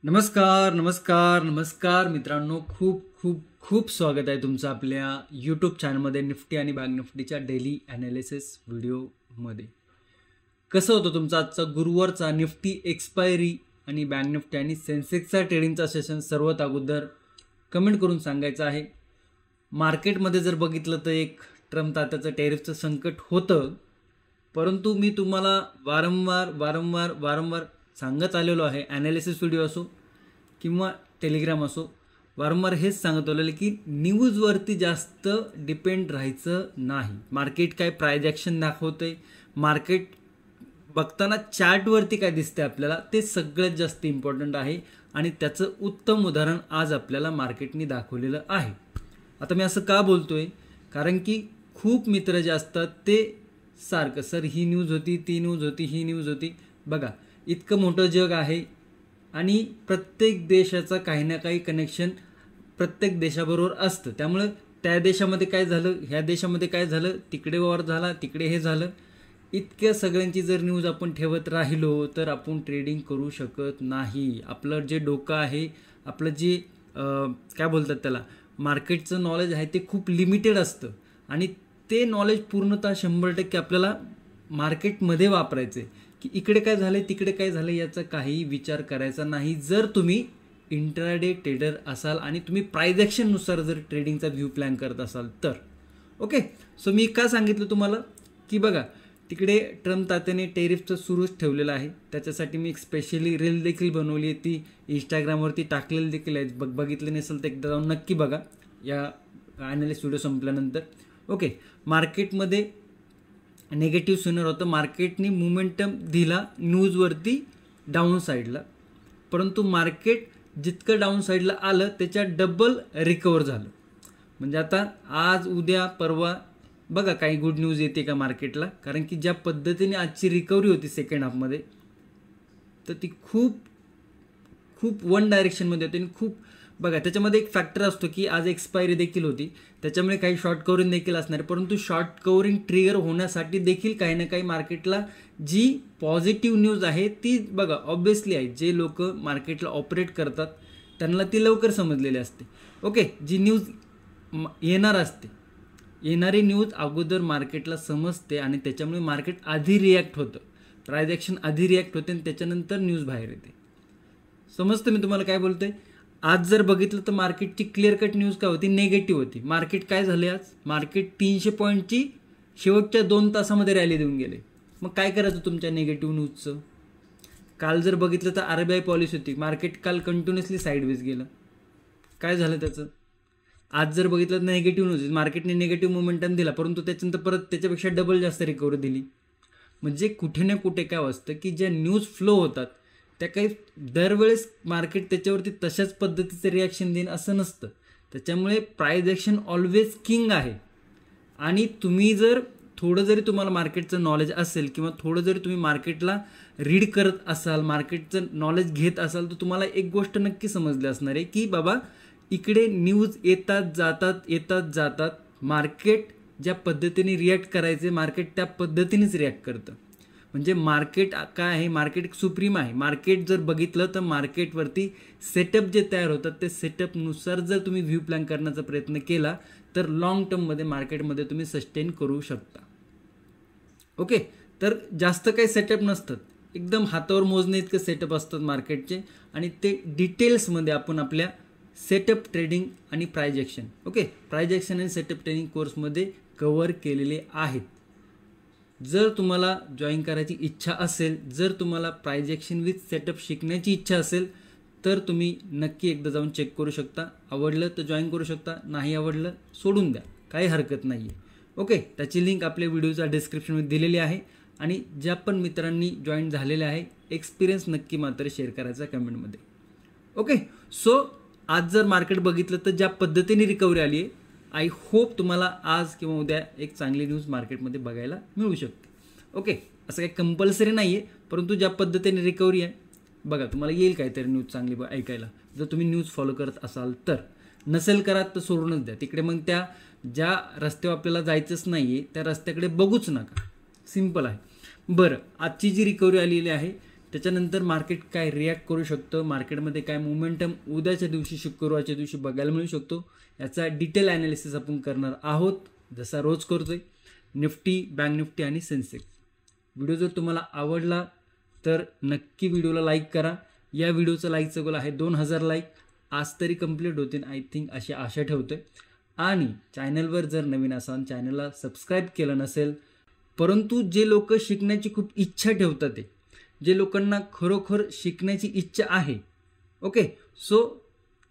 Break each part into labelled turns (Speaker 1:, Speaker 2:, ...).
Speaker 1: नमस्कार नमस्कार नमस्कार मित्रांनो, खूप खूप खूप स्वागत आहे तुमचं आपल्या यूट्यूब चॅनलमध्ये निफ्टी आणि बँक निफ्टीच्या डेली ॲनालिसिस व्हिडिओमध्ये. कसं होतं तुमचा आजचा गुरुवारचा निफ्टी एक्सपायरी आणि बँक निफ्टी आणि सेन्सेक्सचा ट्रेडिंगचा सेशन सर्वात अगोदर कमेंट करून सांगायचं आहे. मार्केटमध्ये जर बघितलं तर एक ट्रम्प तात्याचं टेरिफचं संकट होतं, परंतु मी तुम्हाला वारंवार सांगत आलेलो आहे. ॲनालिसिस व्हिडिओ असो किंवा टेलिग्राम असो, वारंवार हेच सांगत आलेलं की न्यूजवरती जास्त डिपेंड राहायचं नाही. मार्केट काय प्राइस ॲक्शन दाखवतंय, मार्केट बघताना चार्टवरती काय दिसतंय आपल्याला, ते सगळ्यात जास्त इम्पॉर्टंट आहे आणि त्याचं उत्तम उदाहरण आज आपल्याला मार्केटने दाखवलेलं आहे. आता मी असं का बोलतोय, कारण की खूप मित्र जे असतात ते सारखं सर ही न्यूज होती, ती न्यूज होती, ही न्यूज होती. बघा, इतकं मोठं जग आहे आणि प्रत्येक देशाचं काही ना काही कनेक्शन प्रत्येक देशाबरोबर असतं. त्यामुळं त्या देशामध्ये काय झालं, ह्या देशामध्ये काय झालं, तिकडे वॉर झाला, तिकडे हे झालं, इतक्या सगळ्यांची जर न्यूज आपण ठेवत राहिलो तर आपण ट्रेडिंग करू शकत नाही. आपलं जे डोकं आहे, आपलं जे काय बोलतात त्याला, मार्केटचं नॉलेज आहे ते खूप लिमिटेड असतं आणि ते नॉलेज पूर्णतः 100% आपल्याला मार्केटमध्ये वापरायचं आहे. की इकडे काय झालं, तिकडे काय झालं, याचा काही विचार करायचा नाही जर तुम्ही इंट्राडे ट्रेडर असाल आणि तुम्ही प्राइस ॲक्शननुसार जर ट्रेडिंगचा व्ह्यू प्लॅन करत असाल तर. ओके, सो मी का सांगितलं तुम्हाला की बघा, तिकडे ट्रम्प तात्याने टेरिफचं सुरूच ठेवलेलं आहे. त्याच्यासाठी मी एक स्पेशली रील देखील बनवली आहे, ती इंस्टाग्रामवरती टाकलेली देखील आहे. बघितलं नसेल तर एकदा जाऊन नक्की बघा या ॲनालिसिस व्हिडिओ संपल्यानंतर. ओके, मार्केटमध्ये नेगेटिव्ह सिनर होतं, मार्केटने मोमेंटम दिला न्यूजवरती डाऊन साईडला, परंतु मार्केट जितकं डाऊन साईडला आलं त्याच्या डबल रिकवर झालं. म्हणजे आता आज उद्या परवा बघा काही गुड न्यूज येते का मार्केटला, कारण की ज्या पद्धतीने आजची रिकव्हरी होती सेकंड हाफमध्ये तर ती खूप खूप वन डायरेक्शनमध्ये होती. आणि खूप बघा, त्याच्यामध्ये एक फॅक्टर असतो की आज एक्सपायरी देखील होती, त्याच्यामुळे काही शॉर्ट कवरिंग देखील असणार. परंतु शॉर्ट कवरिंग ट्रिगर होण्यासाठी देखील काही ना काही मार्केटला जी पॉझिटिव्ह न्यूज आहे ती बघा ऑब्विसली आहे. जे लोक मार्केटला ऑपरेट करतात त्यांना ती लवकर समजलेली असते. ओके, जी न्यूज येणार असते, येणारी न्यूज अगोदर मार्केटला समजते आणि त्याच्यामुळे मार्केट आधी रिॲक्ट होतं, प्राइस ॲक्शन आधी रिॲक्ट होते आणि त्याच्यानंतर न्यूज बाहेर येते. समजतं मी तुम्हाला काय बोलतोय. आज जर बघितलं तर मार्केटची क्लिअर कट न्यूज काय होती, निगेटिव्ह होती. मार्केट काय झाले, आज मार्केट 300 पॉईंटची शेवटच्या 2 तासामध्ये रॅली देऊन गेले. मग काय करायचं तुमच्या निगेटिव्ह न्यूजचं. काल जर बघितलं तर RBI पॉलिसी होती, मार्केट काल कंटिन्युअसली साईडवेज गेलं. काय झालं त्याचं. आज जर बघितलं तर निगेटिव्ह न्यूज, मार्केटने निगेटिव्ह मोमेंटम दिला, परंतु त्याच्यानंतर परत त्याच्यापेक्षा डबल जास्त रिकव्हरी दिली. म्हणजे कुठे ना कुठे काय असतं की ज्या न्यूज फ्लो होतात त्या काही दरवेळेस मार्केट त्याच्यावरती तशाच पद्धतीचं रिॲक्शन देईन असं नसतं. त्याच्यामुळे प्राइस ॲक्शन ऑलवेज किंग आहे. आणि तुम्ही जर थोडं जरी तुम्हाला मार्केटचं नॉलेज असेल किंवा थोडं जरी तुम्ही मार्केटला रीड करत असाल, मार्केटचं नॉलेज घेत असाल, तर तुम्हाला एक गोष्ट नक्की समजली असणार आहे की बाबा इकडे न्यूज येतात जातात. मार्केट ज्या पद्धतीने रिॲक्ट करायचे, मार्केट त्या पद्धतीनेच रिॲक्ट करतं. म्हणजे मार्केट काय आहे, मार्केट एक सुप्रीम आहे. मार्केट जर बघितलं तर मार्केटवरती सेटअप जे तयार होतात ते सेटअपनुसार जर तुम्ही व्ह्यू प्लॅन करण्याचा प्रयत्न केला तर लॉंग टर्ममध्ये मार्केटमध्ये तुम्ही सस्टेन करू शकता. ओके, तर जास्त काही सेटअप नसतात, एकदम हातावर मोजणे इतकं सेटअप असतात मार्केटचे आणि ते डिटेल्समध्ये आपण आपल्या सेटअप ट्रेडिंग आणि price action, okay, price action आणि सेटअप ट्रेडिंग कोर्समध्ये कव्हर केलेले आहेत. जर तुम्हाला जॉईन करायची इच्छा असेल, जर तुम्हाला प्राइस ॲक्शन विथ सेटअप शिकण्याची इच्छा असेल तर तुम्ही नक्की एकदा जाऊन चेक करू शकता. आवडलं तर जॉईन करू शकता, नाही आवडलं सोडून द्या, काही हरकत नाही आहे. ओके, त्याची लिंक आपल्या व्हिडिओच्या डिस्क्रिप्शनमध्ये दिलेली आहे. आणि ज्या पण मित्रांनी जॉईन झालेले आहे, एक्सपिरियन्स नक्की मात्र शेअर करायचा कमेंटमध्ये. ओके, सो आज जर मार्केट बघितलं तर ज्या पद्धतीने रिकव्हरी आली आहे, आय होप तुम्हाला आज किंवा उद्या एक चांगली न्यूज मार्केटमध्ये बघायला मिळू शकते. ओके, असं काही कंपल्सरी नाही आहे, परंतु ज्या पद्धतीने रिकव्हरी आहे बघा, तुम्हाला येईल काहीतरी न्यूज चांगली ऐकायला जर तुम्ही न्यूज फॉलो करत असाल तर. नसेल करत तर सोडूनच द्या तिकडे. मग त्या ज्या रस्त्यावर आपल्याला जायचंच नाही आहे त्या रस्त्याकडे बघूच नका, सिम्पल आहे. बरं, आजची जी रिकव्हरी आलेली आहे त्याच्यानंतर मार्केट काय रिॲक्ट करू शकतं, मार्केटमध्ये काय मोमेंटम उद्याच्या दिवशी शुक्रवारच्या दिवशी बघायला मिळू शकतो, याचा डिटेल ॲनालिसिस आपण करणार आहोत, जसा रोज करतोय. निफ्टी, बँक निफ्टी आणि सेन्सेक्स. व्हिडिओ जर तुम्हाला आवडला तर नक्की व्हिडिओला लाईक करा. या व्हिडिओचं लाईकचं गोल आहे 2000 लाईक. आज तरी कंप्लीट होतील आय थिंक, अशी आशा ठेवतोय. आणि चॅनलवर जर नवीन असाल, चॅनलला सबस्क्राईब केलं नसेल, परंतु जे लोक शिकण्याची खूप इच्छा ठेवतात ते, जे लोकांना खरोखर शिकण्याची इच्छा आहे, ओके, सो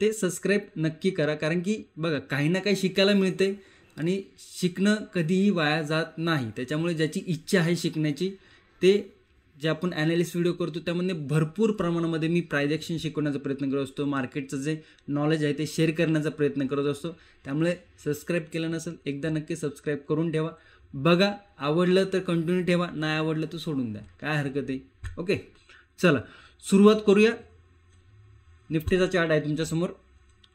Speaker 1: ते सबस्क्राईब नक्की करा. कारण की बघा, काही ना काही शिकायला मिळते आणि शिकणं कधीही वाया जात नाही. त्याच्यामुळे ज्याची इच्छा आहे शिकण्याची, ते जे आपण ॲनालिसिस व्हिडिओ करतो त्यामध्ये भरपूर प्रमाणामध्ये मी प्रायजेक्शन शिकवण्याचा प्रयत्न करत असतो, मार्केटचं जे नॉलेज आहे ते शेअर करण्याचा प्रयत्न करत असतो. त्यामुळे सबस्क्राईब केलं नसेल एकदा नक्की सबस्क्राईब करून ठेवा. बघा, आवडलं तर कंटिन्यू ठेवा, नाही आवडलं तर सोडून द्या, काय हरकत आहे. ओके, चला सुरुवात करूया. निफ्टीचा चार्ट आहे तुमच्यासमोर,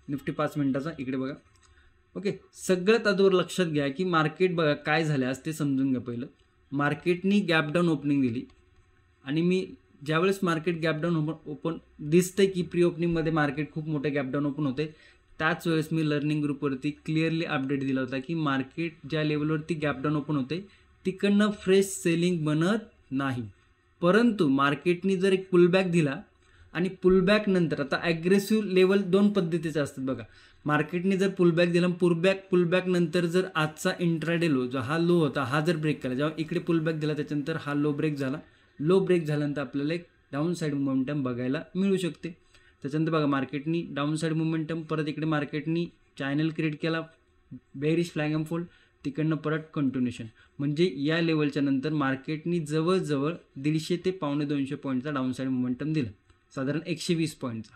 Speaker 1: निफ्टी 5 मिनिटाचा, इकडे बघा. ओके, सगळ्यात अगोदर लक्षात घ्या की मार्केट बघा काय झालं आज ते समजून घ्या. पहिलं मार्केटनी गॅप डाऊन ओपनिंग दिली आणि मी ज्यावेळेस मार्केट गॅप डाऊन ओपन दिसतंय की प्री ओपनिंगमध्ये मार्केट खूप मोठं गॅप डाऊन ओपन होते, त्याच वेळेस मी लर्निंग ग्रुपवरती क्लिअरली अपडेट दिला होता की मार्केट ज्या लेवलवरती गॅप डाऊन ओपन होते तिकडनं फ्रेश सेलिंग बनत नाही. परंतु मार्केटनी जर एक पुलबॅक दिला आणि पुलबॅक नंतर, आता ॲग्रेसिव्ह लेवल दोन पद्धतीचे असतात बघा. मार्केटने जर पुलबॅक दिला, पुलबॅक नंतर जर आजचा इंट्राडे लो जो हा लो होता हा जर ब्रेक केला, जेव्हा इकडे पुलबॅक दिला त्याच्यानंतर हा लो ब्रेक झाला, लो ब्रेक झाल्यानंतर आपल्याला एक डाऊन साईड मोमेंटम बघायला मिळू शकते. त्याच्यानंतर बघा मार्केटनी डाऊन साईड मोमेंटम, परत इकडे मार्केटनी चॅनल क्रिएट केला, बेरिश फ्लॅग एंड फोल्ड, तिकडनं परत कंटिन्युएशन. म्हणजे या लेवलच्या नंतर मार्केटनी जवळजवळ 150 ते 150-200 पॉईंटचा डाऊन साईड मोमेंटम दिला, साधारण 120 पॉईंटचा.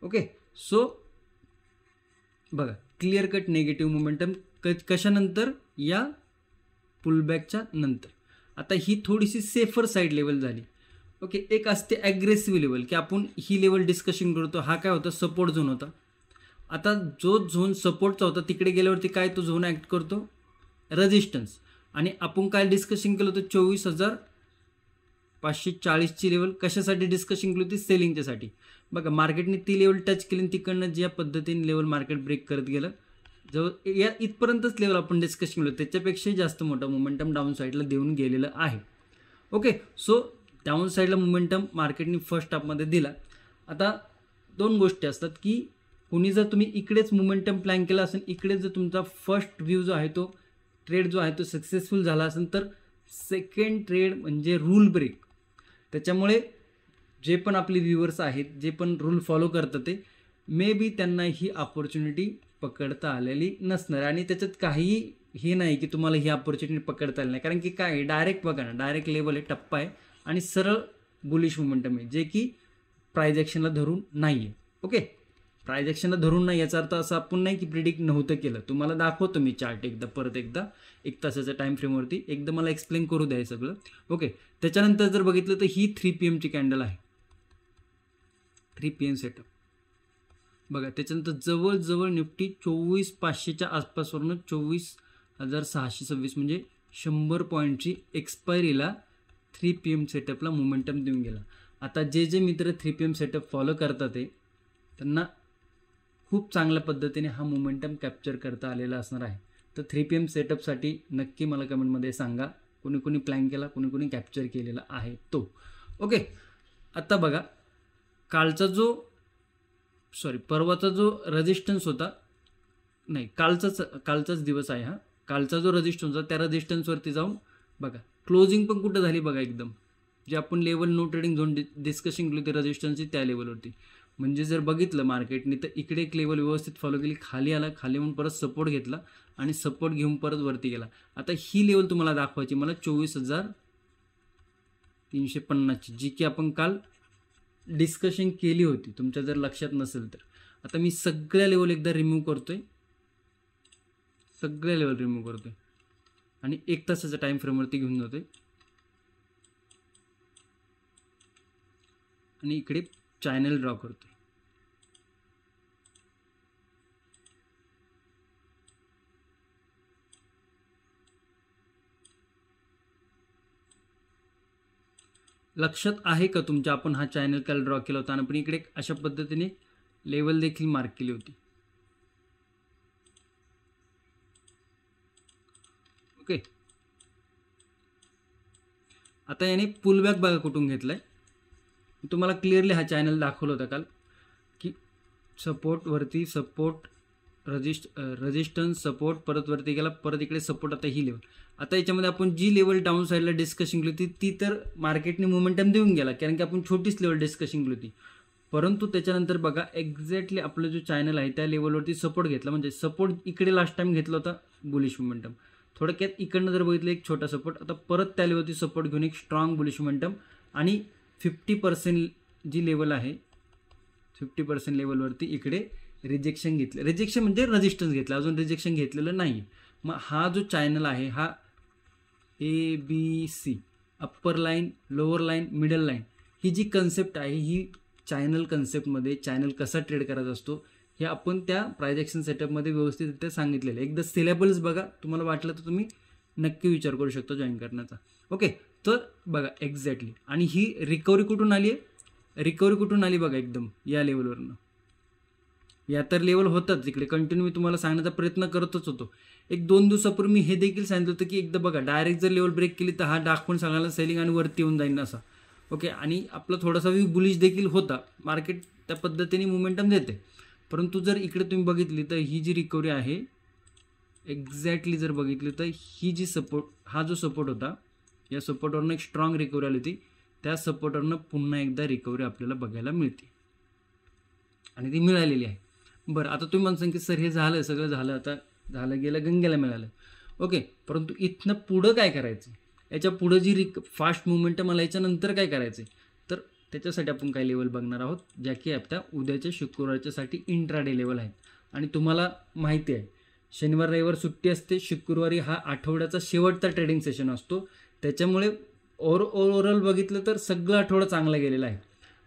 Speaker 1: ओके, सो बघा क्लिअर कट निगेटिव्ह मोमेंटम कशानंतर, या पुलबॅकच्या नंतर. आता ही थोडीशी सेफर साईड लेवल झाली. ओके, एक असते ॲग्रेसिव्ह लेवल की आपण ही लेवल डिस्कशन करतो, हा काय होता सपोर्ट झोन होता. आता जो झोन सपोर्टचा होता तिकडे गेल्यावरती काय तो झोन ॲक्ट करतो रेजिस्टन्स. आणि आपण काय डिस्कशन केलं होतं 24,540ची लेवल कशासाठी डिस्कशन केली होती, सेलिंगच्यासाठी. बघा मार्केटने ती लेवल टच केली आणि तिकडनं ज्या पद्धतीने लेवल मार्केट ब्रेक करत गेलं, जवळ या इथपर्यंतच लेवल आपण डिस्कशन केलं, त्याच्यापेक्षाही जास्त मोठा मोमेंटम डाऊन साईडला देऊन गेलेलं आहे. ओके, सो डाऊन साईडला मोमेंटम मार्केटने फर्स्ट हाफमध्ये दिला. आता दोन गोष्टी असतात की कुणी जर तुम्ही इकडेच मोमेंटम प्लॅन केला असेल, इकडे जर तुमचा फर्स्ट व्ह्यू जो आहे तो ट्रेड जो आहे तो सक्सेसफुल झाला असेल, तर सेकंड ट्रेड म्हणजे रूल ब्रेक. त्याच्यामुळे जे पण आपले व्ह्युअर्स आहेत, जे पण रूल फॉलो करतात, ते मे बी त्यांना ही अपॉर्च्युनिटी पकडता आलेली नसणार. आणि त्याच्यात काहीही हे नाही की तुम्हाला ही अपॉर्च्युनिटी पकडता आली नाही, कारण की काय डायरेक्ट बघा ना, डायरेक्ट लेवल आहे, टप्पा आहे आणि सरळ बुलिश मोमेंटम आहे, जे की प्रायजेक्शनला धरून नाही आहे. ओके, प्रायजेक्शनला धरून नाही याचा अर्थ असं आपण नाही की प्रिडिक्ट नव्हतं केलं. तुम्हाला दाखवतो मी चार्ट एकदा, परत एकदा 1 तासाच्या टाईम फ्रेमवरती एकदा मला एक्सप्लेन करू द्या सगळं. ओके, त्याच्यानंतर जर बघितलं तर ही 3 PM ची कॅन्डल आहे, 3 PM सेटअप बघा. त्याच्यानंतर जवळजवळ निफ्टी 24,500च्या आसपासवरून 24,626 म्हणजे 100 पॉईंटची एक्सपायरीला 3 PM सेटअपला मोमेंटम देऊन गेला. आता जे जे मित्र 3 PM सेटअप फॉलो करतात ते त्यांना खूप चांगल्या पद्धतीने हा मोमेंटम कॅप्चर करता आलेला असणार आहे. तर 3 PM सेटअपसाठी नक्की मला कमेंटमध्ये सांगा, कोणी कोणी प्लॅन केला, कोणी कोणी कॅप्चर केलेला आहे तो. ओके, आता बघा परवाचा जो रेजिस्टन्स होता, नाही कालचाच दिवस आहे हा, कालचा जो रेजिस्टन्स होता त्या रेजिस्टन्सवरती जाऊन बघा क्लोजिंग पण कुठं झाली बघा, एकदम जे आपण level no trading zone discussion केली होती रेजिस्टन्सची त्या लेवलवरती. म्हणजे जर बघितलं मार्केटने तर इकडे एक लेवल व्यवस्थित फॉलो केली, खाली आला, खाली येऊन परत सपोर्ट घेतला आणि सपोर्ट घेऊन परत वरती गेला. आता ही लेवल तुम्हाला दाखवायची मला 24,350ची, जी की आपण काल डिस्कशन केली होती, तुमच्या जर लक्षात नसेल तर. आता मी सगळ्या लेवल एकदा रिमूव्ह करतोय, आणि 1 तासाच्या टाइम फ्रेमवरती घेऊन जातोय आणि इकडे चॅनल ड्रॉ करतोय. लक्षात आहे का तुमच्या, आपण हा चॅनल काल ड्रॉ केला होता आणि आपण इकडे अशा पद्धतीने लेवल देखील मार्क केली होती. ओके, आता याने पुलबॅक बघा कुठून घेतलाय. तुम्हाला क्लिअरली हा चॅनल दाखवला होता काल की सपोर्ट वरती, सपोर्ट रेजिस्टन्स, सपोर्ट, परत वरती गेला, परत इकडे सपोर्ट. आता ही लेवल, आता याच्यामध्ये आपण जी लेवल डाऊन साईडला डिस्कशन केली होती ती तर मार्केटने मोमेंटम देऊन गेला, कारण की आपण छोटीच लेवल डिस्कशन केली होती. परंतु त्याच्यानंतर बघा एक्झॅक्टली आपला जो चॅनल आहे त्या लेवलवरती सपोर्ट घेतला, म्हणजे सपोर्ट इकडे लास्ट टाइम घेतला होता बुलिश मोमेंटम. थोडक्यात इकडनं जर बघितलं एक छोटा सपोर्ट, आता परत त्या लेवलवरती सपोर्ट घेऊन एक स्ट्रॉंग बुलिश मोमेंटम आणि 50% जी लेवल आहे 50% लेवलवरती इकडे रिजेक्शन घेतलं. रिजेक्शन म्हणजे रेजिस्टन्स घेतला, अजून रिजेक्शन घेतलेलं नाही. मग हा जो चॅनल आहे हा ABC, upper line, lower line, middle line, ही जी कन्सेप्ट आहे ही चॅनल कन्सेप्टमध्ये चॅनल कसा ट्रेड करायचा असतो हे आपण त्या प्राइस ॲक्शन सेटअपमध्ये व्यवस्थितरित्या सांगितलेलं आहे. एकदा सिलेबस बघा, तुम्हाला वाटलं तर तुम्ही नक्की विचार करू शकता जॉईन करण्याचा. ओके, तर बघा एक्झॅक्टली. आणि ही रिकव्हरी कुठून आली आहे, रिकव्हरी कुठून आली बघा, एकदम या लेवलवरनं. या तर लेवल होतच इकडे कंटिन्यू, मी तुम्हाला सांगण्याचा प्रयत्न करतच होतो. एक 2 दिवसापूर्वी मी हे देखील सांगितलं होतं की एकदा बघा डायरेक्ट जर लेवल ब्रेक केली तर हा दाखवून सांगायला सेलिंग आणि वरती येऊन जाईल असा. ओके, आणि आपला थोडासा व्यू बुलिश देखील होता, मार्केट त्या पद्धतीने मोमेंटम देते. परंतु जर इकडे तुम्ही बघितली तर ही जी रिकव्हरी आहे एक्झॅक्टली जर बघितली तर ही जी सपोर्ट, हा जो सपोर्ट होता या सपोर्टवरनं एक स्ट्रॉंग रिकव्हरी आली होती, त्या सपोर्टवरनं पुन्हा एकदा रिकव्हरी आपल्याला बघायला मिळते आणि ती मिळालेली आहे. बरं, आता तुम्ही म्हणसान की सर हे झालं, सगळं झालं, आता झालं गेलं, गंगेला मिळालं. ओके, परंतु इथनं पुढं काय करायचं, याच्या पुढं जी फास्ट मुवमेंटम मला याच्यानंतर काय करायचं, तर त्याच्यासाठी आपण काय लेवल बघणार आहोत ज्या की आता उद्याच्या शुक्रवारच्यासाठी इंट्राडे लेवल आहेत. आणि तुम्हाला माहिती आहे शनिवार रविवार सुट्टी असते, शुक्रवारी हा आठवड्याचा शेवटचा ट्रेडिंग सेशन असतो. त्याच्यामुळे ओव्हरऑल बघितलं तर सगळं आठवडा चांगला गेलेला आहे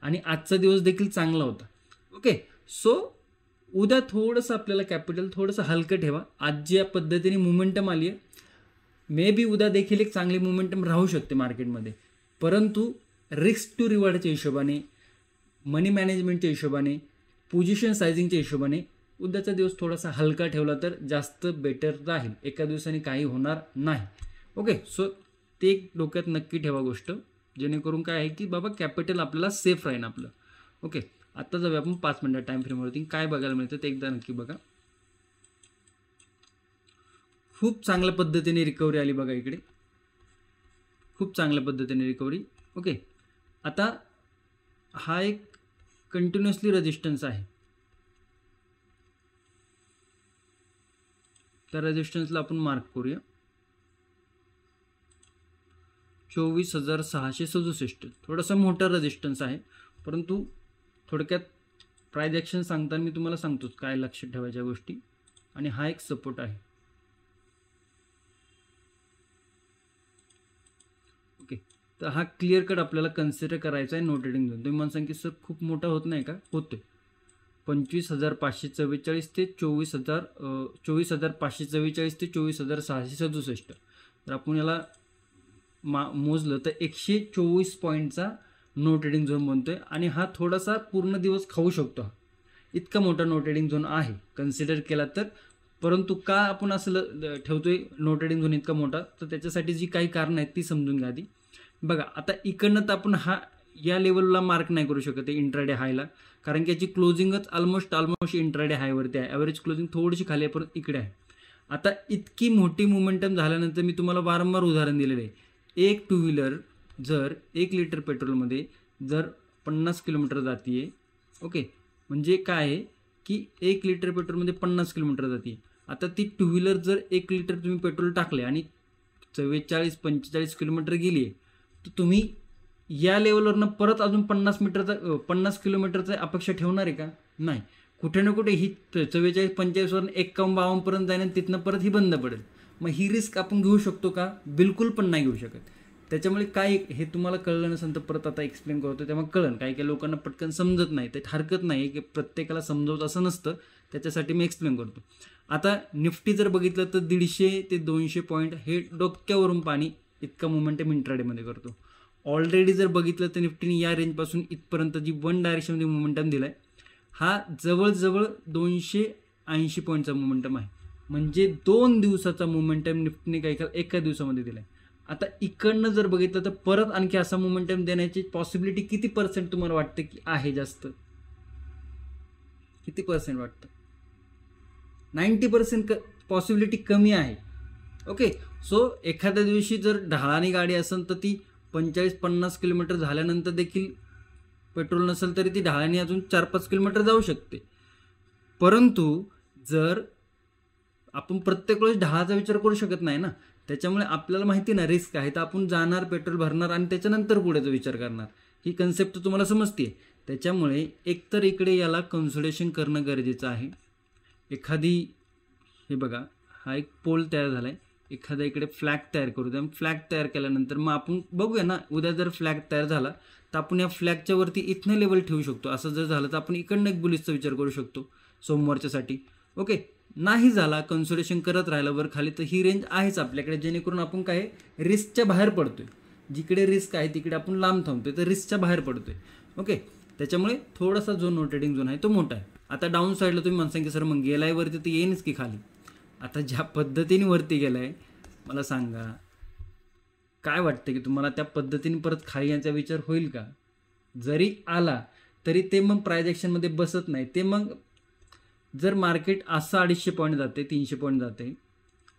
Speaker 1: आणि आजचा दिवस देखील चांगला होता. ओके, सो उद्या थोडंसं आपल्याला कॅपिटल थोडंसं हलकं ठेवा. आज जी या पद्धतीने मुवमेंटम आली आहे, मे बी उद्या देखील एक चांगली मुवमेंटम राहू शकते मार्केटमध्ये. परंतु रिस्क टू रिवॉर्डच्या हिशोबाने, मनी मॅनेजमेंटच्या हिशोबाने, पोझिशन सायझिंगच्या हिशोबाने उद्याचा दिवस थोडासा हलका ठेवला तर जास्त बेटर राहील. एका दिवसाने काही होणार नाही. ओके, सो ते एक डोक्यात नक्की ठेवा गोष्ट, जेणेकरून काय आहे की बाबा कॅपिटल आपल्याला सेफ राहील आपलं. ओके, आता जाऊया आपण 5 मिनिट टाइम फ्रेमवरती काय बघायला मिळतं ते एकदा नक्की बघा. खूप चांगल्या पद्धतीने रिकव्हरी आली बघा इकडे, खूप चांगल्या पद्धतीने रिकव्हरी. ओके, आता हा एक कंटिन्युअसली रेजिस्टन्स आहे, त्या रेजिस्टन्सला आपण मार्क करूया 24,667. थोडासा मोठा रेजिस्टन्स आहे, परंतु थोडक्यात प्राइस ॲक्शन सांगताना मी तुम्हाला सांगतोच काय लक्षात ठेवायच्या गोष्टी. आणि हा एक सपोर्ट आहे. ओके, तर हा क्लिअर कट आपल्याला कन्सिडर करायचा आहे नो ट्रेडिंग झोन. तुम्ही मला सांग की सर खूप मोठा होत नाही का, होतोय. 25,544 ते 24,544 ते 24,667. तर आपण याला मोजलं तर 124 पॉईंटचा नो ट्रेडिंग झोन बनतोय आणि हा थोडासा पूर्ण दिवस खाऊ शकतो. हा इतका मोठा नो ट्रेडिंग झोन आहे कन्सिडर केला तर. परंतु का आपण असं ठेवतोय नो ट्रेडिंग झोन इतका मोठा, तर त्याच्यासाठी जी काही कारणं आहेत ती समजून घ्या आधी. बघा, आता इकडनं तर आपण हा या लेवलला मार्क नाही करू शकत आहे इंट्राडे हायला, कारण की याची क्लोजिंगच ऑलमोस्ट इंट्राडे हायवरती आहे. ॲव्हरेज क्लोजिंग थोडीशी खाली आहे, परत इकडे आहे. आता इतकी मोठी मोमेंटम झाल्यानंतर मी तुम्हाला वारंवार उदाहरण दिलेलं आहे. एक टू व्हीलर जर 1 लिटर पेट्रोलमध्ये जर 50 किलोमीटर जाते आहे, ओके, म्हणजे काय आहे की 1 लिटर पेट्रोलमध्ये 50 किलोमीटर जाते. आता ती टू व्हीलर जर 1 लिटर तुम्ही पेट्रोल टाकले आणि 44-45 किलोमीटर गेली आहे, तर तुम्ही या लेवलवरनं परत अजून 50 किलोमीटरचा अपेक्षा ठेवणार आहे का? नाही. कुठे ना कुठे ही 44-45 वरून 51-52 पर्यंत जाईल आणि तिथनं परत ही बंद पडेल. मग ही रिस्क आपण घेऊ शकतो का? बिलकुल पण नाही घेऊ शकत. त्याच्यामुळे काय हे तुम्हाला कळलं नसेल तर परत आता एक्सप्लेन करतो, तेव्हा कळन. काही लोकांना पटकन समजत नाही, ते हरकत नाही की प्रत्येकाला समजवत असं नसतं, त्याच्यासाठी मी एक्सप्लेन करतो. आता निफ्टी जर बघितलं तर 150 ते 200 पॉईंट हे डोक्यावरून पाणी इतका मोमेंटम इंट्राडेमध्ये करतो. ऑलरेडी जर बघितलं तर निफ्टीने या रेंजपासून इथपर्यंत जी वन डायरेक्शनमध्ये मोमेंटम दिला आहे हा जवळजवळ 280 पॉईंटचा मोमेंटम आहे. म्हणजे 2 दिवसाचा मोमेंटम निफ्टीने काही काळ एका दिवसामध्ये दिला आहे. आता इकडनं जर बघितलं तर परत आणखी असा मोमेंटम देण्याची पॉसिबिलिटी किती पर्सेंट तुम्हाला वाटतं की आहे? जास्त किती पर्सेंट वाटतं? 90% पॉसिबिलिटी कमी आहे. ओके, सो एखाद्या दिवशी जर ढाळानी गाडी असेल तर ती 45-50 किलोमीटर झाल्यानंतर देखील पेट्रोल नसेल तरी ती ढाळानी अजून 4-5 किलोमीटर जाऊ शकते. परंतु जर आपण प्रत्येक वेळेस ढाळाचा विचार करू शकत नाही ना, त्याच्यामुळे आपल्याला माहिती ना रिस्क आहे, तर आपण जाणार, पेट्रोल भरणार आणि त्याच्यानंतर पुढेचा विचार करणार. ही कन्सेप्ट तुम्हाला समजते. त्याच्यामुळे एकतर इकडे याला कन्सोलिडेशन करणं गरजेचं आहे. एखादी हे बघा हा एक पोल तयार झाला आहे, एखादा इकडे फ्लॅग तयार करू द्या. फ्लॅग तयार केल्यानंतर मग आपण बघूया ना, उद्या जर फ्लॅग तयार झाला तर आपण या फ्लॅगच्या वरती इथनं लेवल ठेवू शकतो. असं जर झालं तर आपण इकडनं एक बुलिशचा विचार करू शकतो सोमवारच्यासाठी. ओके, नाही झाला कन्सोलिडेशन करत राहिलं वर खाली तर ही रेंज आहेच आपल्याकडे, जेणेकरून आपण काय रिस्कच्या बाहेर पडतोय. जिकडे रिस्क आहे तिकडे आपण लांब थांबतोय, तर रिस्कच्या बाहेर पडतोय. ओके, त्याच्यामुळे थोडासा जो नो ट्रेडिंग झोन आहे तो मोठा आहे. आता डाऊन साईडला तुम्ही म्हणता की सर मग गेलाय वरती तर येईनच की खाली. आता ज्या पद्धतीने वरती गेलाय मला सांगा, काय वाटतं की तुम्हाला त्या पद्धतीने परत खाली याचा विचार होईल का? जरी आला तरी ते मग प्राइस ॲक्शनमध्ये बसत नाही. ते मग जर मार्केट असं 250 पॉईंट जाते, 300 पॉईंट जाते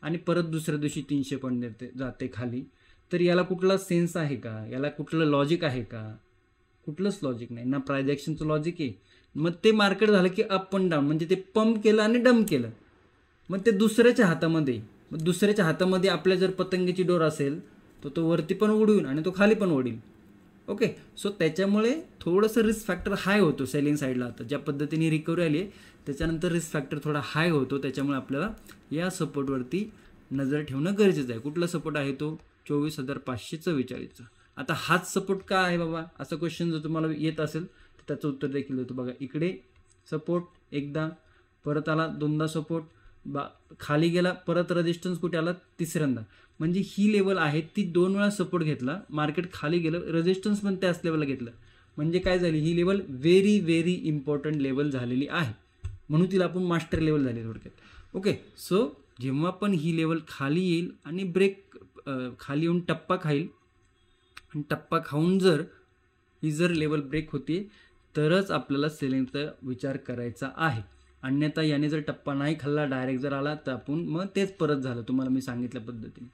Speaker 1: आणि परत दुसऱ्या दिवशी 300 पॉईंट जाते खाली, तर याला कुठला सेन्स आहे का? याला कुठलं लॉजिक आहे का? कुठलंच लॉजिक नाही ना. प्राइस ॲक्शनचं लॉजिक आहे. मग ते मार्केट झालं की अप अँड डाऊन, म्हणजे ते पंप केलं आणि डंप केलं. मग ते दुसऱ्याच्या हातामध्ये, मग दुसऱ्याच्या हातामध्ये आपल्या जर पतंगाची दोर असेल तर तो वरती पण उडवीन आणि तो खाली पण ओढील. ओके, सो त्याच्यामुळे थोडंसं रिस्क फॅक्टर हाय होतो सेलिंग साईडला. आता ज्या पद्धतीने रिकव्हरी आली आहे त्याच्यानंतर रिस्क फॅक्टर थोडा हाय होतो. त्याच्यामुळे आपल्याला या सपोर्टवरती नजर ठेवणं गरजेचं आहे. कुठला सपोर्ट आहे तो? 24,544. आता हाच सपोर्ट का आहे बाबा, असा क्वेश्चन जर तुम्हाला येत असेल तर त्याचं उत्तर देखील देतो. बघा इकडे सपोर्ट एकदा, परत आला दोनदा सपोर्ट, खाली गेला, परत रेजिस्टन्स कुठे आला? तिसऱ्यांदा. म्हणजे ही लेवल आहे ती 2 वेळा सपोर्ट घेतला, मार्केट खाली गेलं, रेजिस्टन्स पण त्याच लेवलला घेतलं. म्हणजे काय झाली? ही level very very important level झालेली आहे, म्हणून तिला आपण मास्टर लेवल झाली थोडक्यात. ओके, सो जेव्हा पण ही लेवल खाली येईल आणि ब्रेक खाली येऊन टप्पा खाईल आणि टप्पा खाऊन जर ही जर लेवल ब्रेक होती तरच आपल्याला सेलिंगचा विचार करायचा आहे. अन्यथा याने जर टप्पा नाही खाल्ला, डायरेक्ट जर आला तर आपण मग तेच परत झालं. तुम्हाला मी सांगितल्या पद्धतीने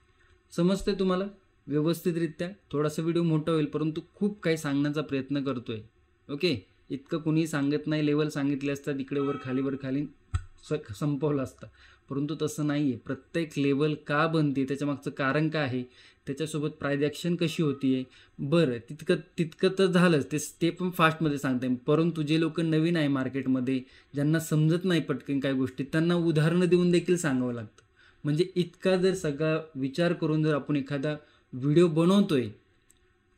Speaker 1: समजते तुम्हाला व्यवस्थितरित्या. थोडासा व्हिडिओ मोठा होईल परंतु खूप काही सांगण्याचा प्रयत्न करतोय. ओके, इतकं कुणी सांगत नाही. लेवल सांगितले असतात इकडे वर खाली संपवलं असतं, परंतु तसं नाही आहे. प्रत्येक लेवल का बनते, त्याच्यामागचं कारण काय आहे, त्याच्यासोबत प्राइस ॲक्शन कशी होती आहे. बरं, तितकं तर झालंच, ते पण फास्टमध्ये सांगते. परंतु जे लोक नवीन आहे मार्केटमध्ये, ज्यांना समजत नाही पटकन काय गोष्टी, त्यांना उदाहरणं देऊन देखील सांगावं लागतं. म्हणजे इतका जर सगळा विचार करून जर आपण एखादा व्हिडिओ बनवतोय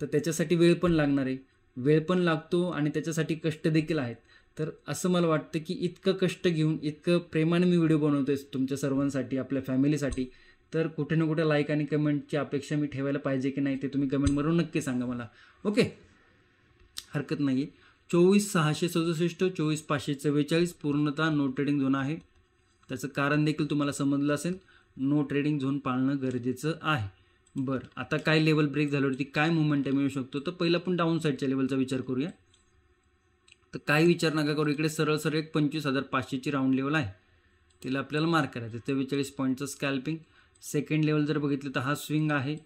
Speaker 1: तर त्याच्यासाठी वेळ पण लागणार आहे, वेळ पण लागतो आणि त्याच्यासाठी कष्ट देखील आहेत. तर असं मला वाटतं की इतकं कष्ट घेऊन, इतकं प्रेमाने मी व्हिडिओ बनवतोय तुमच्या सर्वांसाठी, आपल्या फॅमिलीसाठी, तर कुठे ना कुठे लाईक आणि कमेंटची अपेक्षा मी ठेवायला पाहिजे की नाही ते तुम्ही कमेंटवरून नक्की सांगा मला. ओके, हरकत नाही आहे. 24,667, 24,544 पूर्णतः नो ट्रेडिंग झोन आहे. त्याचं कारण देखील तुम्हाला समजलं असेल. नो ट्रेडिंग झोन पाळणं गरजेचं आहे. बरं, आता काय लेवल ब्रेक झाल्यावरती काय मुवमेंट मिळू शकतो, तर पहिला आपण डाऊन साईडच्या लेवलचा विचार करूया. तर काही विचार नका करू, इकडे सरळ सरळ एक 25,500ची राऊंड लेवल आहे, तिला आपल्याला मार्क करायचं. 43 पॉईंटचं स्कॅल्पिंग. सेकंड लेवल जर बघितलं तर हा स्विंग आहे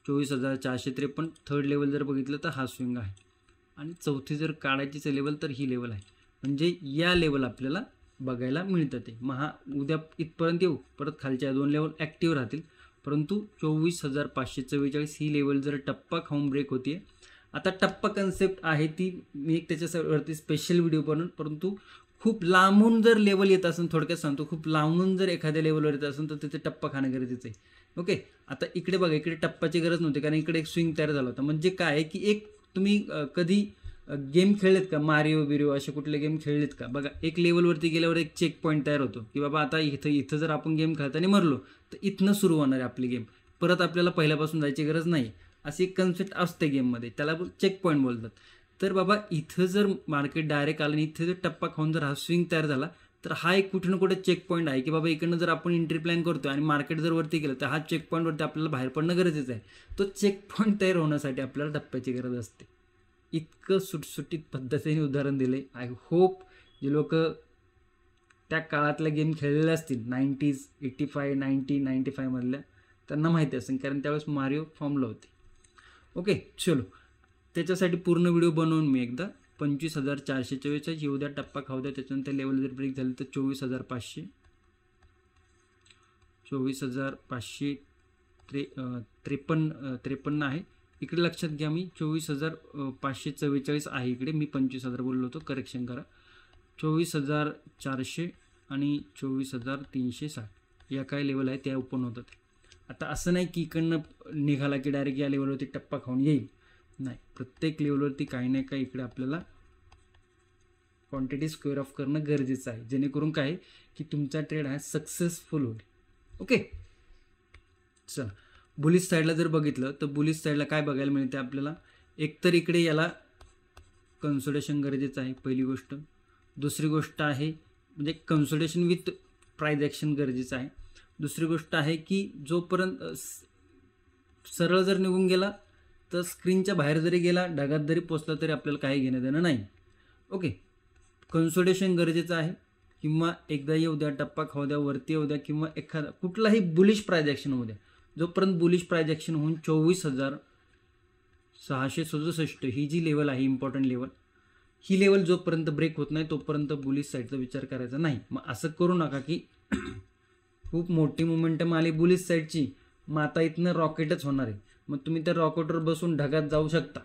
Speaker 1: 24,453. थर्ड लेवल जर बघितलं तर हा स्विंग आहे आणि चौथी जर काढायचीच लेवल तर ही लेवल आहे. म्हणजे या लेवल आपल्याला बघायला मिळतं. ते मग हा उद्या इथपर्यंत येऊ, परत खालच्या 2 लेवल ॲक्टिव्ह राहतील. परंतु 24,544 ही लेवल जर टप्पा खाऊन ब्रेक होती. आता टप्पा कन्सेप्ट आहे ती मी एक त्याच्यावरती स्पेशल व्हिडिओ बनवून, परंतु खूप लांबून जर लेवल येत असेल, थोडक्यात सांगतो, खूप लांबून जर एखाद्या लेवलवर येत असेल तर तिथे टप्पा खाणं गरजेचं आहे. ओके, आता इकडे बघा, इकडे टप्पाची गरज नव्हती कारण इकडे एक स्विंग तयार झाला होता. म्हणजे काय आहे की एक तुम्ही कधी गेम खेळलेत का, मारिओ बिरिओ असे कुठले गेम खेळलेत का? बघा, एक लेवलवरती गेल्यावर एक चेक पॉईंट तयार होतो की बाबा आता इथं जर आपण गेम खेळताना मरलो तर इथनं सुरू होणार आहे आपली गेम, परत आपल्याला पहिल्यापासून जायची गरज नाही. अशी एक कन्सेप्ट असते गेममध्ये, त्याला चेक पॉईंट बोलतात. तर बाबा इथं जर मार्केट डायरेक्ट आलं आणि इथे जर टप्पा खाऊन जर हा स्विंग तयार झाला तर हा एक कुठे ना कुठे चेक पॉईंट आहे की बाबा इकडनं जर आपण एंट्री प्लॅन करतोय आणि मार्केट जर वरती गेलं तर हा चेक पॉईंटवरती आपल्याला बाहेर पडणं गरजेचं आहे. तो चेक पॉईंट तयार होण्यासाठी आपल्याला टप्प्याची गरज असते. इतकं सुटसुटीत पद्धतीने उदाहरण दिले. आय होप जे लोक त्या काळातल्या गेम खेळलेले असतील 90s, 85, 90, 95 मधल्या, त्यांना माहिती असेल कारण त्यावेळेस मारिओ फॉर्मला होते. ओके चलो, त्याच्यासाठी पूर्ण व्हिडिओ बनवून मी एकदा 25,444 येऊ द्या, टप्पा खाऊ द्या, त्याच्यानंतर लेवल जर ब्रेक झाली तर 24,500, 24,553 आहे. इकडे लक्षात घ्या मी 24,544 आहे, इकडे मी 25,000 बोललो होतो, करेक्शन करा. 24,400 आणि 24,360 या काय लेवल आहे त्या ओपन होतात. आता असं नाही की इकडनं निघाला की डायरेक्ट या लेवलवरती टप्पा खाऊन येईल, नाही, प्रत्येक लेवलवरती काही ना काही इकडे आपल्याला क्वांटिटी स्क्वेअर ऑफ करणं गरजेचं आहे, जेणेकरून काय की तुमचा ट्रेड हा सक्सेसफुल होईल. ओके चला, बुलिश साईडला जर बघितलं तर बुलिश साईडला काय बघायला मिळते आपल्याला, एकतर इकडे याला कन्सोलिडेशन गरजेचं आहे पहिली गोष्ट. दुसरी गोष्ट आहे म्हणजे कन्सोलिडेशन विथ प्राइस ॲक्शन गरजेचं आहे. दुसरी गोष्ट आहे की जोपर्यंत सरळ जर निघून गेला तर स्क्रीनच्या बाहेर जरी गेला, ढगात जरी पोचला तरी आपल्याला काही घेणं देणं नाही. ओके, कन्सोलिडेशन गरजेचं आहे, किंवा एकदा येऊ द्या, टप्पा खाऊ द्या, वरती येऊ द्या, किंवा एखादा कुठलाही बुलिश प्राइस ॲक्शन होऊ द्या. जोपर्यंत बुलिश प्राइस ॲक्शन होऊन 24,667 ही जी लेवल आहे इम्पॉर्टंट लेवल, ही लेवल जोपर्यंत ब्रेक होत नाही तोपर्यंत बुलिश साईडचा विचार करायचा नाही. मग असं करू नका की खूप मोठी मोमेंटम आली बुलिश साईडची, मग आता इथनं रॉकेटच होणार आहे, मग तुम्ही त्या रॉकेटवर बसून ढगात जाऊ शकता,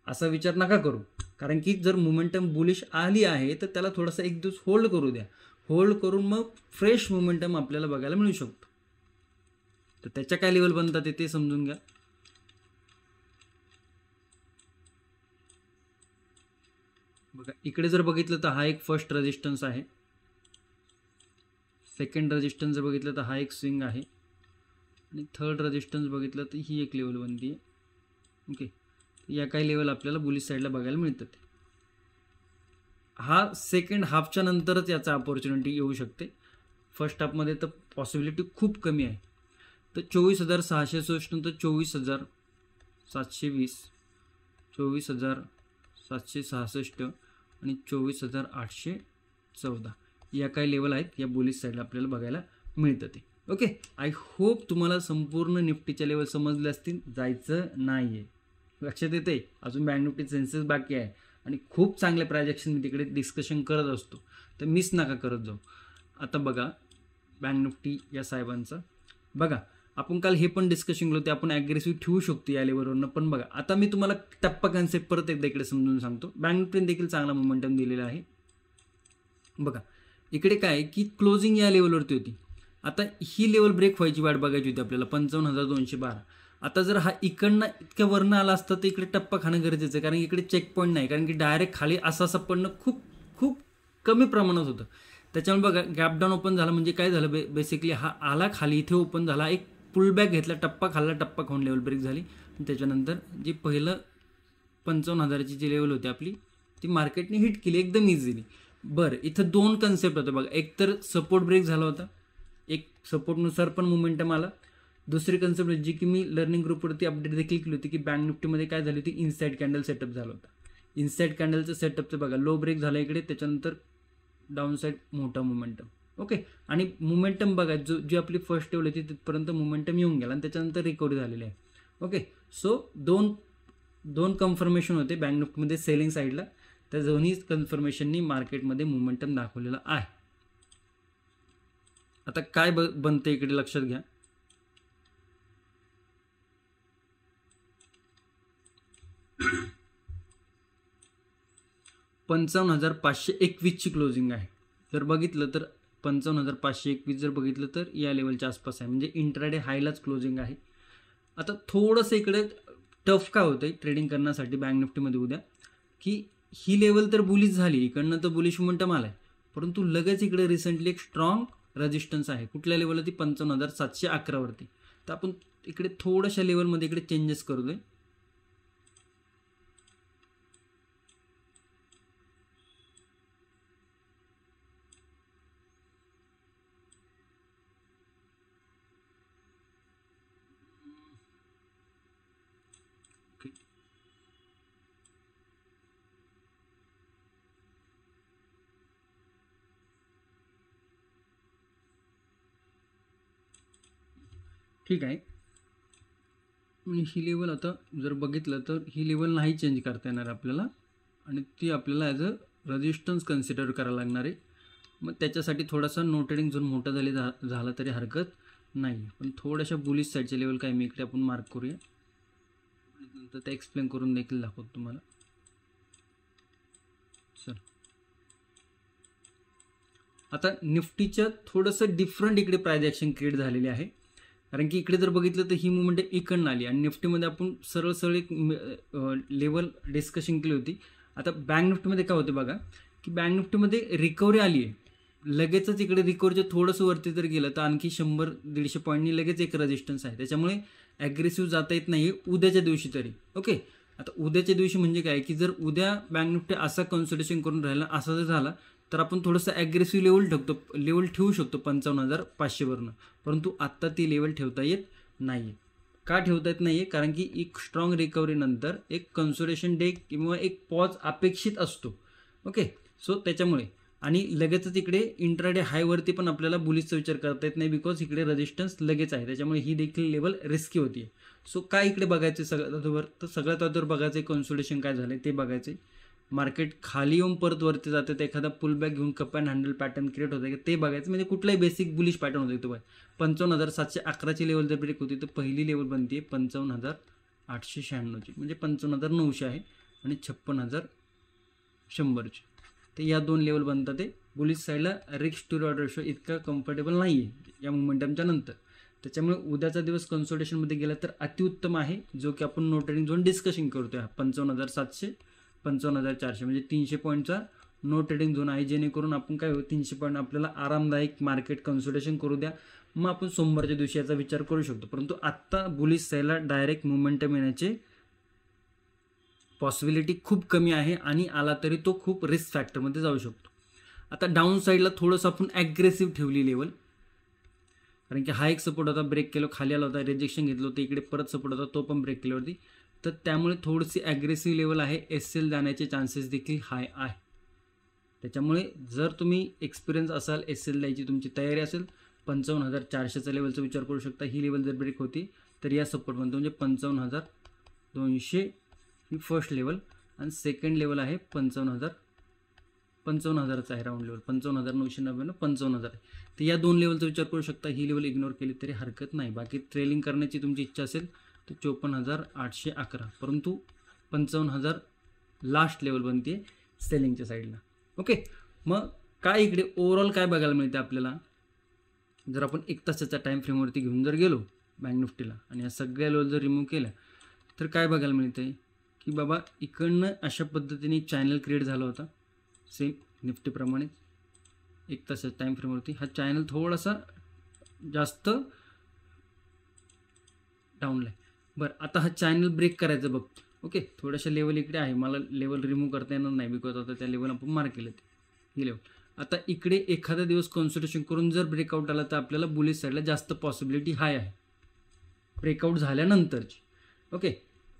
Speaker 1: असा विचार नका करू. कारण की जर मोमेंटम बुलिश आली आहे तर त्याला थोडासा एक दिवस होल्ड करू द्या. होल्ड करून मग फ्रेश मोमेंटम आपल्याला बघायला मिळू शकतो. तर त्याच्या काय लेवल बनतात ते समजून घ्या. बघा इकडे जर बघितलं तर हा एक फर्स्ट रेजिस्टन्स आहे, सेकंड रेजिस्टन्स जर बघितलं तर हा एक स्विंग आहे, आणि थर्ड रेजिस्टन्स बघितलं तर ही एक लेवल बनती आहे. ओके, या काही लेवल आपल्याला बुलिश साईडला बघायला मिळतात. हा सेकंड हाफच्या नंतरच याचा अपॉर्च्युनिटी येऊ शकते, फर्स्ट हाफमध्ये तर पॉसिबिलिटी खूप कमी आहे. तर 24,667 नंतर 24,720, 24,766 आणि 24,814 या काही लेवल आहेत या बुलिश साईडला आपल्याला बघायला मिळतं ते. ओके, आय होप तुम्हाला संपूर्ण निफ्टीच्या लेवल समजले असतील. जायचं नाही आहे, लक्षात येते, अजून बँक निफ्टी सेन्सेस बाकी आहे आणि खूप चांगले प्राइस ॲक्शन मी तिकडे डिस्कशन करत असतो, तर मिस नका करत जाऊ. आता बघा बँक निफ्टी या साहेबांचं बघा, आपण काल हे पण डिस्कशन केलं होते, आपण ॲग्रेसिव्ह ठेवू शकतो या लेवलवरनं. पण बघा आता मी तुम्हाला टप्पा कन्सेप्ट परत एकदा इकडे समजून सांगतो. बँक निफ्टीने देखील चांगला मोमेंटम दिलेला आहे. बघा इकडे काय की क्लोजिंग या लेवलवरती होती, आता ही लेवल ब्रेक व्हायची वाट बघायची होती आपल्याला 55,212. आता जर हा इकडनं इतक्या वरनं आला असतं तर इकडे टप्पा खाणं गरजेचं आहे, कारण इकडे चेक पॉईंट नाही, कारण की डायरेक्ट खाली असं पडणं खूप खूप कमी प्रमाणात होतं. त्याच्यामुळे बघा गॅपडाऊन ओपन झाला म्हणजे काय झालं, बेसिकली हा आला खाली, इथे ओपन झाला, एक पुलबॅक घेतला, टप्पा खाल्ला, टप्पा खाऊन लेवल ब्रेक झाली. त्याच्यानंतर जी पहिलं 55,000ची जी लेवल होती आपली ती मार्केटने हिट केली एकदम इझिली. बरं इथं दोन कन्सेप्ट होते बघा, एक तर सपोर्ट ब्रेक झाला होता, एक सपोर्टनुसार पण मोमेंटम आला. दुसरी कन्सेप्ट जी की मी लर्निंग ग्रुपवरती अपडेट देखील केली होती की बँक निफ्टीमध्ये काय झाली होती, इनसाइड कॅन्डल सेटअप झाला होता. इनसाइड कॅन्डलचं सेटअपचं बघा, लो ब्रेक झाला इकडे, त्याच्यानंतर डाऊन साईड मोठा मोमेंटम. ओके, आणि मोमेंटम बघा जी आपली फर्स्ट लेवल होती तिथपर्यंत मोमेंटम येऊन गेला आणि त्याच्यानंतर रिकव्हरी झालेली आहे. ओके, सो दोन कन्फर्मेशन होते बँक निफ्टीमध्ये सेलिंग साईडला, त्या दोन्ही कन्फर्मेशननी मार्केटमध्ये मोमेंटम दाखवलेला आहे. आता काय बनते इकडे लक्षात घ्या, $55,521ची क्लोजिंग आहे. जर बघितलं तर 55,521 जर बघितलं तर या लेवलच्या आसपास आहे, म्हणजे इंट्राडे हायलाच क्लोजिंग आहे. आता थोडंसं इकडे टफ का होतं ट्रेडिंग करण्यासाठी बँक निफ्टीमध्ये उद्या, की ही लेवल तर बुलिश झाली, इकडनं तर बुलिश मोमेंटम आलाय, परंतु लगेच इकडे रिसेंटली एक स्ट्रॉंग रेजिस्टन्स आहे. कुठल्या लेवलला ती 55,711 वरती. तर आपण इकडे थोड्याशा लेवलमध्ये इकडे चेंजेस करू दे. ठीक आहे. ही लेवल आता जर बघितलं तर ही लेवल नाही चेंज करता येणार आपल्याला आणि ती आपल्याला ॲज अ रेजिस्टन्स कन्सिडर करायला लागणार आहे. मग त्याच्यासाठी थोडासा नो ट्रेडिंग झोन मोठा झाला तरी हरकत नाही. पण थोड्याशा बुलिश साईडच्या लेवल काय मी इकडे आपण मार्क करूया, नंतर ते एक्सप्लेन करून देखील दाखवतो तुम्हाला. चल आता निफ्टीच्या थोडंसं डिफरंट इकडे प्राइस ॲक्शन क्रिएट झालेली आहे. कारण की इकडे जर बघितलं तर ही मुवमेंट इकडनं आली आणि निफ्टीमध्ये आपण सरळ एक लेवल डिस्कशन केली होती. आता बँक निफ्टीमध्ये काय होते बघा की बँक निफ्टीमध्ये रिकव्हरी आली आहे, लगेचच इकडे रिकव्हरीचं थोडंसं वरती जर गेलं तर आणखी 100-150 पॉईंटनी लगेच एक रेजिस्टन्स आहे. त्याच्यामुळे ॲग्रेसिव्ह जाता येत नाही उद्याच्या दिवशी तरी. ओके, आता उद्याच्या दिवशी म्हणजे काय की जर उद्या बँक निफ्टी असा कन्सल्टेशन करून राहिला, असा जर झाला तर आपण थोडंसं ॲग्रेसिव्ह लेवल ठेवू शकतो 55,500वरनं. परंतु आत्ता ती लेवल ठेवता येत नाही आहे. का ठेवता येत नाही आहे? कारण की एक स्ट्रॉंग रिकव्हरीनंतर एक कन्सोलेशन डे किंवा एक पॉज अपेक्षित असतो. ओके, सो त्याच्यामुळे आणि लगेचच इकडे इंट्राडे हायवरती पण आपल्याला बुलिशचा विचार करता येत नाही, बिकॉज इकडे रेजिस्टन्स लगेच आहे. त्याच्यामुळे ही देखील लेवल रिस्की होती आहे. सो काय इकडे बघायचं सगळ्यात अगोदर तर सगळ्यात अगोदर बघायचं कन्सोलेशन काय झालं ते बघायचं. मार्केट खाली येऊन परत वरती जाते तर एखादा पुलबॅक घेऊन cup and handle pattern create होतं ते बघायचं. म्हणजे कुठलाही बेसिक बुलिश पॅटर्न होतं तो 55,711ची लेवल जर ब्रेक होती तर पहिली लेवल बनते 55,896ची, म्हणजे 55,900 आहे आणि 56,100ची. तर या दोन लेवल बनतात. ते बुलिश साईडला रिस्क टू रिवॉर्ड रेशो इतका कम्फर्टेबल नाही आहे या मोमेंटमच्या नंतर. त्याच्यामुळे उद्याचा दिवस कन्सल्टेशनमध्ये गेला तर अतिउत्तम आहे, जो की आपण नो ट्रेडिंग झोन डिस्कशन करतोय. 55,700 55,400 म्हणजे 300 पॉईंटचा नो ट्रेडिंग झोन आहे, जेणेकरून आपण काय होईल 300 पॉईंट आपल्याला आरामदायक मार्केट कन्सल्टेशन करू द्या, मग आपण सोमवारच्या दिवशी याचा विचार करू शकतो. परंतु आत्ता बुलिश साईडला डायरेक्ट मोमेंटम येण्याचे पॉसिबिलिटी खूप कमी आहे आणि आला तरी तो खूप रिस्क फॅक्टरमध्ये जाऊ शकतो. आता डाऊन साईडला थोडंसं आपण ॲग्रेसिव्ह ठेवली लेवल, कारण की हा एक सपोर्ट होता, ब्रेक केलं, खाली आला होता, रिजेक्शन घेतलं होतं, इकडे परत सपोर्ट होता, तो पण ब्रेक केल्यावरती. तर त्यामुळे थोडीशी ॲग्रेसिव्ह लेवल आहे, SL जाण्याचे चान्सेस देखील हाय आहे. त्याच्यामुळे जर तुम्ही एक्सपिरियन्स असाल, SL द्यायची तुमची तयारी असेल, 55,400चा लेवलचा विचार करू शकता. ही लेवल जर ब्रेक होती तर या सपोर्ट बनतो, म्हणजे 55,200 ही फर्स्ट लेवल आणि सेकंड लेवल आहे 55,000चा आहे राऊंड लेवल, 55,990 55,000 आहे. तर या दोन लेवलचा विचार करू शकता. ही लेवल इग्नोर केली तरी हरकत नाही. बाकी ट्रेलिंग करण्याची तुमची इच्छा असेल तर 54,811, परंतु 55,000 लास्ट लेवल बनते सेलिंगच्या साईडला. ओके, मग काय इकडे ओव्हरऑल काय बघायला मिळते आपल्याला, जर आपण 1 तासाच्या टाईम फ्रेमवरती घेऊन जर गेलो बँक निफ्टीला आणि या सगळ्या लेवल जर रिमूव्ह केल्या तर काय बघायला मिळते की बाबा इकडनं अशा पद्धतीने एक चॅनल क्रिएट झाला होता, सेम निफ्टीप्रमाणे 1 तासाच्या टाईम फ्रेमवरती. हा चॅनल थोडासा जास्त डाऊनला आहे. बरं, आता हा चॅनल ब्रेक करायचं बघ. ओके, थोड्याशा लेवल इकडे आहे, मला लेवल रिमूव्ह करता येणार नाही, बिकॉज आता त्या लेवल आपण मार्क केलं ही लेवल. आता इकडे एखादा दिवस कन्सल्टेशन करून जर ब्रेकआउट आला तर आपल्याला बुलिश साईडला जास्त पॉसिबिलिटी हाय आहे ब्रेकआउट झाल्यानंतरची. ओके,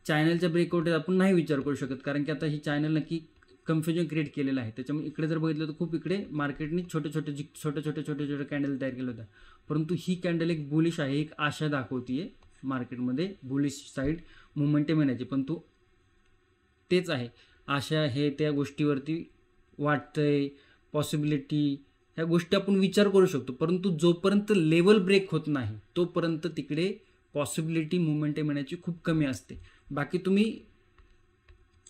Speaker 1: चॅनलच्या ब्रेकआउट आपण नाही विचार करू शकत, कारण की आता ही चॅनल नक्की कन्फ्युजन क्रिएट केलेलं आहे. त्याच्यामुळे इकडे जर बघितलं तर खूप इकडे मार्केटने छोटे छोटे कॅन्डल तयार केले होत्या, परंतु ही कॅन्डल एक बुलिश आहे, एक आशा दाखवतीये मार्केटमध्ये बुलिश साईड मोमेंटम येण्याची. पण तो तेच आहे, आशा हे त्या गोष्टीवरती वाटतंय, पॉसिबिलिटी ह्या गोष्टी आपण विचार करू शकतो, परंतु जोपर्यंत लेवल ब्रेक होत नाही तोपर्यंत तिकडे पॉसिबिलिटी मोमेंटम येण्याची खूप कमी असते. बाकी तुम्ही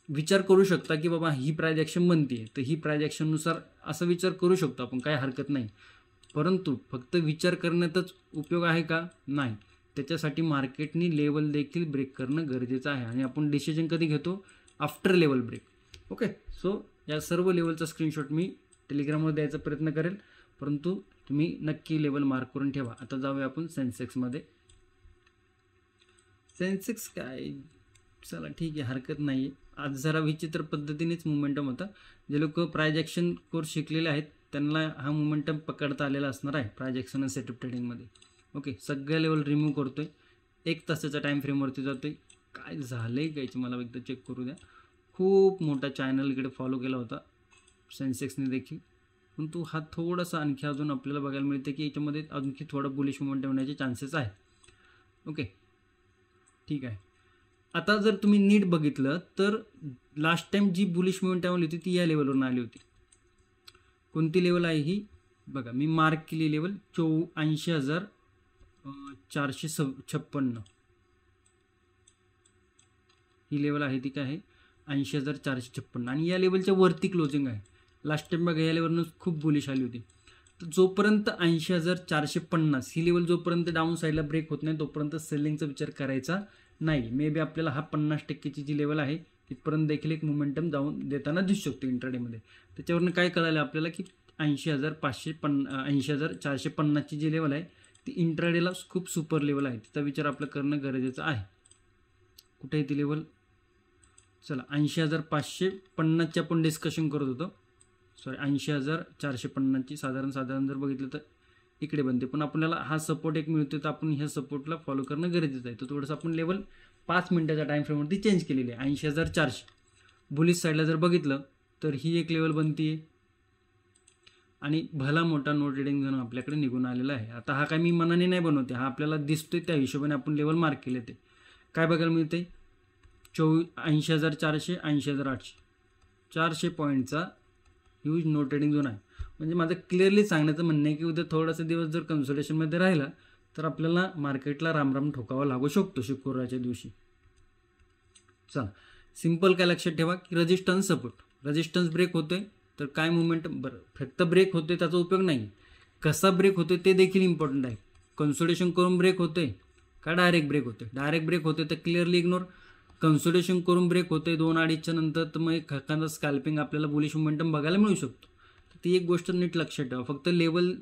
Speaker 1: विचार करू शकता की बाबा ही प्राइस ॲक्शन बनते तर ही प्राइस ॲक्शननुसार असा विचार करू शकतो आपण, काय हरकत नाही. परंतु फक्त विचार करण्यातच उपयोग आहे का? नाही. त्याच्यासाठी मार्केटनी लेवल देखील ब्रेक करणं गरजेचं आहे आणि आपण डिसिजन कधी घेतो? After level break. Okay, so या सर्व लेवलचा स्क्रीनशॉट मी टेलिग्रामवर द्यायचा प्रयत्न करेल, परंतु तुम्ही नक्की लेवल मार्क करून ठेवा. आता जाऊया आपण सेन्सेक्समध्ये. सेन्सेक्स काय, चला ठीक आहे, हरकत नाही आहे. आज जरा विचित्र पद्धतीनेच मोमेंटम होता. जे लोक प्राइज ॲक्शन कोर्स शिकलेले आहेत त्यांना हा मोमेंटम पकडता आलेला असणार आहे प्राइज ॲक्शन आणि सेटअप ट्रेडिंगमध्ये. ओके, सगळ्या लेवल रिमूव्ह करतो आहे, 1 तासाच्या टाईम फ्रेमवरती जातो आहे. काय झालं आहे कायची मला एकदा चेक करू द्या. खूप मोठा चॅनल इकडे फॉलो केला होता सेन्सेक्सने देखील, पण तो हा थोडासा आणखी अजून आपल्याला बघायला मिळते की याच्यामध्ये आणखी थोडा बुलिश मोमेंटम होण्याचे चान्सेस आहे. ओके ठीक आहे. आता जर तुम्ही नीट बघितलं तर लास्ट टाइम जी बुलिश मोमेंटम आली होती ती या लेवलवरून आली होती. कोणती लेवल आहे ही बघा, मी मार्क केली लेवल 80,456 ही लेवल आहे. ती काय आहे 80,456 आणि या लेवलच्या वरती क्लोजिंग आहे. लास्ट टाइम बघा या लेवलनं खूप बुलिश आली होती. तर जोपर्यंत 80,450 ही लेवल जोपर्यंत डाऊन साईडला ब्रेक होत नाही तोपर्यंत सेलिंगचा विचार करायचा नाही. मे बी आपल्याला हा 50%ची जी लेवल आहे तिथपर्यंत देखील एक मोमेंटम जाऊन देताना दिसू शकतो इंट्राडेमध्ये. त्याच्यावरून काय कळालं आपल्याला की 80,450ची जी लेवल आहे ती इंट्राडेला खूप सुपर लेवल आहे. तिचा विचार आपलं करणं गरजेचं आहे. कुठे आहे ती लेवल, चला 80,550ची आपण डिस्कशन करत होतो. सॉरी 80,450ची साधारण जर बघितलं तर इकडे बनते, पण आपल्याला हा सपोर्ट एक मिळतो तर आपण ह्या सपोर्टला फॉलो करणं गरजेचं आहे. तर थोडंसं आपण लेवल 5 मिनिटाच्या टाईम फ्रेमवरती चेंज केलेली आहे. 80,400 बुलिश साईडला जर बघितलं तर ही एक लेवल बनते आणि भला मोठा नो ट्रेडिंग झोन आपल्याकडे निघून आलेला आहे. आता हा काय मी मनाने नाही बनवते, हा आपल्याला दिसतोय त्या हिशोबाने आपण लेवल मार्क केले. ते काय बघायला मिळते 80,400 80,800 400 पॉईंटचा ह्यूज नो ट्रेडिंग झोन आहे. म्हणजे माझं क्लिअरली सांगण्याचं म्हणणं आहे की उद्या थोडासा दिवस जर कन्सोलेशनमध्ये राहिला तर आपल्याला मार्केटला रामराम ठोकावा लागू शकतो शुक्रवारच्या दिवशी. चला सिम्पल काय लक्षात ठेवा की रेजिस्टन्स सपोर्ट, रेजिस्टन्स ब्रेक होतोय तर काय मुवमेंट, बरं फक्त ब्रेक होतोय त्याचा उपयोग नाही, कसा ब्रेक होतोय ते देखील इम्पॉर्टंट आहे. कन्सोलेशन करून ब्रेक होतोय का डायरेक्ट ब्रेक होतोय. डायरेक्ट ब्रेक होतोय तर क्लिअरली इग्नोर. कन्सोलेशन करून ब्रेक होतोय 2-2.5च्या नंतर तर मग एखादा स्कॅल्पिंग आपल्याला बुलिश मोमेंटम बघायला मिळू शकतो. ती एक गोष्ट नीट लक्षात ठेवा. फक्त लेवल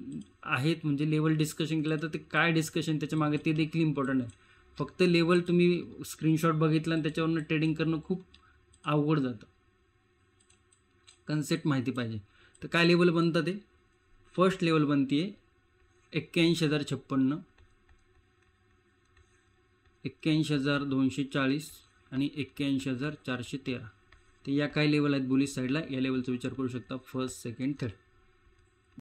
Speaker 1: आहेत म्हणजे लेवल डिस्कशन केलं तर ते काय डिस्कशन त्याच्या मागे ते देखील इम्पॉर्टंट आहे. फक्त लेवल तुम्ही स्क्रीनशॉट बघितला आणि त्याच्यावरून ट्रेडिंग करणं खूप अवघड जातं. कन्सेप्ट माहिती पाहिजे. तर काय लेवल बनतं ते फर्स्ट लेवल बनते 81,056 81,240 आणि 81,413. ते या काय लेवल आहेत बुलिश साईडला, या लेवलचा विचार करू शकता. First second third.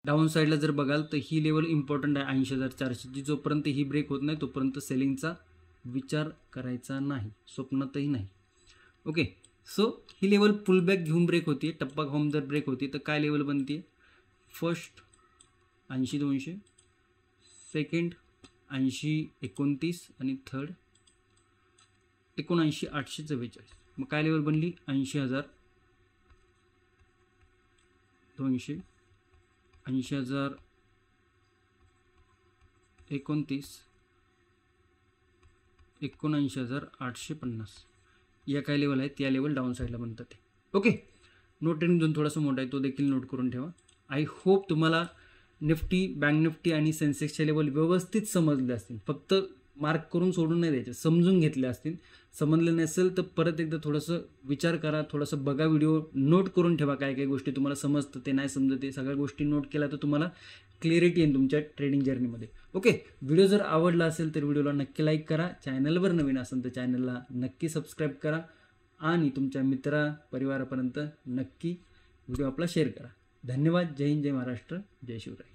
Speaker 1: डाऊन साईडला जर बघाल तर ही लेवल इम्पॉर्टंट आहे 80,400ची. जोपर्यंत ही ब्रेक होत नाही तोपर्यंत सेलिंगचा विचार करायचा नाही, स्वप्नातही नाही. ओके, सो ही लेवल पुलबॅक घेऊन ब्रेक होती, टप्पा खाऊन जर ब्रेक होती तर काय लेवल बनते फर्स्ट 80,200, सेकंड 80,29 आणि थर्ड 79,844. मग काय लेवल बनली 80,200 80,029 79,850. या काय लेवल आहेत या लेवल डाऊन साईडला बनतात ते. ओके, नो ट्रेडिंग झोन थोडासा मोठा आहे तो देखील नोट करून ठेवा. आय होप तुम्हाला निफ्टी, बँक निफ्टी आणि सेन्सेक्सचे लेवल व्यवस्थित समजले असतील. फक्त मार्क करून सोडून नाही द्यायचे, समजून घेतले असतील. समजलं नसेल तर परत एकदा थोडंसं विचार करा, थोडंसं बघा व्हिडिओ, नोट करून ठेवा काय काय गोष्टी तुम्हाला समजतं ते नाही समजतं ते सगळ्या गोष्टी नोट केल्या तर तुम्हाला क्लिअरिटी येईल तुमच्या ट्रेडिंग जर्नीमध्ये. ओके, व्हिडिओ जर आवडला असेल तर व्हिडिओला नक्की लाईक करा. चॅनलवर नवीन असेल तर चॅनलला नक्की सबस्क्राईब करा आणि तुमच्या मित्रा परिवारापर्यंत नक्की व्हिडिओ आपला शेअर करा. धन्यवाद. जय हिंद, जय महाराष्ट्र, जय शिवराय.